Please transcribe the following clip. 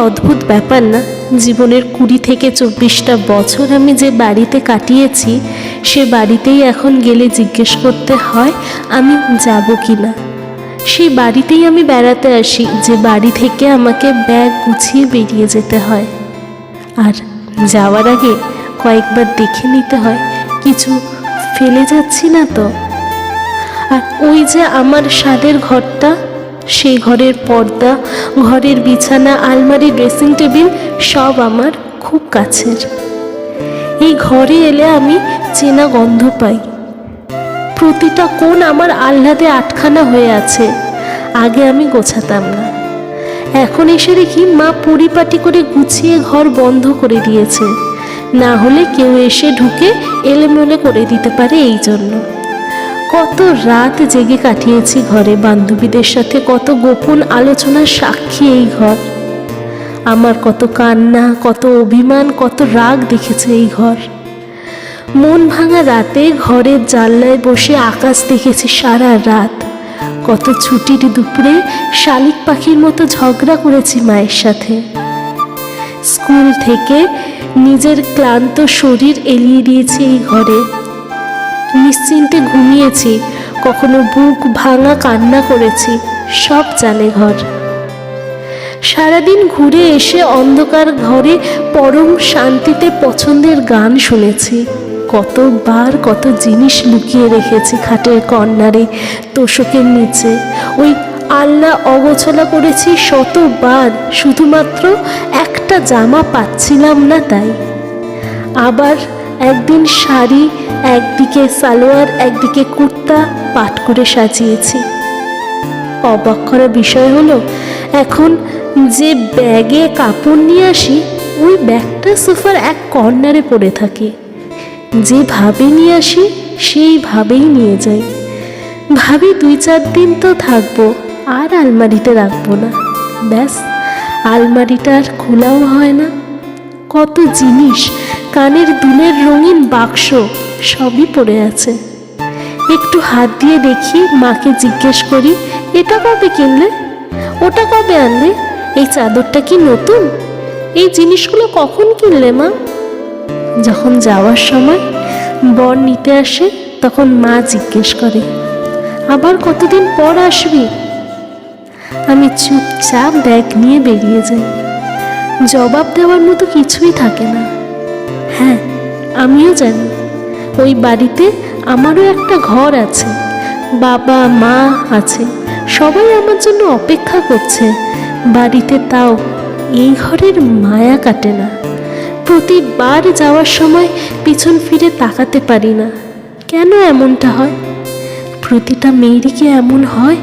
অদ্ভুত ব্যাপার না, জীবনের 20 থেকে 24টা বছর আমি যে বাড়িতে কাটিয়েছি সে বাড়িতেই এখন গেলে জিজ্ঞেস করতে হয় আমি যাব কি না। সেই বাড়িতেই আমি বেড়াতে আসি যে বাড়ি থেকে আমাকে ব্যাগ গুছিয়ে বেরিয়ে যেতে হয়। আর যাওয়ার আগে কয়েকবার দেখে নিতে হয় কিছু ফেলে যাচ্ছি না তো। আর ওই যে আমার স্বাদের ঘরটা, সেই ঘরের পর্দা, ঘরের বিছানা, আলমারি, ড্রেসিং টেবিল সব আমার খুব কাছের। এই ঘরে এলে আমি চেনা গন্ধ পাই। প্রতিটা কোণ আমার আহ্লাদে আটখানা হয়ে আছে। আগে আমি গোছাতাম না, এখন এসে দেখি মা পরিপাটি করে গুছিয়ে ঘর বন্ধ করে দিয়েছে, না হলে কেউ এসে ঢুকে এলোমেলো করে দিতে পারে। এই জন্য কত রাত জেগে কাটিয়েছি ঘরে, বান্ধবীদের সাথে কত গোপন আলোচনার সাক্ষী এই ঘর। আমার কত কান্না, কত অভিমান, কত রাগ দেখেছে এই ঘর। মন ভাঙা রাতে ঘরের জানলায় বসে আকাশ দেখেছি সারা রাত। কত ছুটির দুপুরে শালিক পাখির মতো ঝগড়া করেছি মায়ের সাথে। স্কুল থেকে নিজের ক্লান্ত শরীর এলিয়ে দিয়েছি এই ঘরে। নিশ্চিন্তে ঘুমিয়েছি, কখনো বুক ভাঙা কান্না করেছি, সব জানে ঘর। সারাদিন ঘুরে এসে অন্ধকার ঘরে পরম শান্তিতে পছন্দের গান শুনেছি। কতবার কত জিনিস লুকিয়ে রেখেছি খাটের কর্নারে, তোশকের নিচে। ওই আলনা অগোছালো করেছি শতবার, শুধুমাত্র একটা জামা পাচ্ছিলাম না তাই। আবার একদিন শাড়ি, একদিকে সালোয়ার, একদিকে কুর্তা পাট করে সাজিয়েছি। অবাক করা বিষয় হলো, এখন যে ব্যাগে কাপড় নিয়ে আসি ওই ব্যাগটা সোফার এক কর্নারে পড়ে থাকে। যেভাবে নিয়ে আসি সেইভাবেই নিয়ে যাই। ভাবি 2-4 দিন তো থাকবো, আর আলমারিতে রাখবো না। ব্যাস, আলমারিটা আর খোলাও হয় না। কত জিনিস, কানের দুলের রঙিন বাক্স সবই পড়ে আছে। একটু হাত দিয়ে দেখি, মাকে জিজ্ঞেস করি, এটা কবে কিনলে, ওটা কবে আনলে, এই চাদরটা কি নতুন, এই জিনিসগুলো কখন কিনলে মা? যখন যাওয়ার সময় বর নিতে আসে তখন মা জিজ্ঞেস করে, আবার কতদিন পর আসবি? আমি চুপচাপ ব্যাগ নিয়ে বেরিয়ে যাই। জবাব দেওয়ার মতো কিছুই থাকে না। হ্যাঁ, আমিও জানি ওই বাড়িতে আমারও একটা ঘর আছে, বাবা মা আছে, সবাই আমার জন্য অপেক্ষা করছে বাড়িতে। তাও এই ঘরের মায়া কাটে না। প্রতিবার যাওয়ার সময় পিছন ফিরে তাকাতে পারি না। কেন এমনটা হয়? প্রতিটা মেয়েরই কি এমন হয়?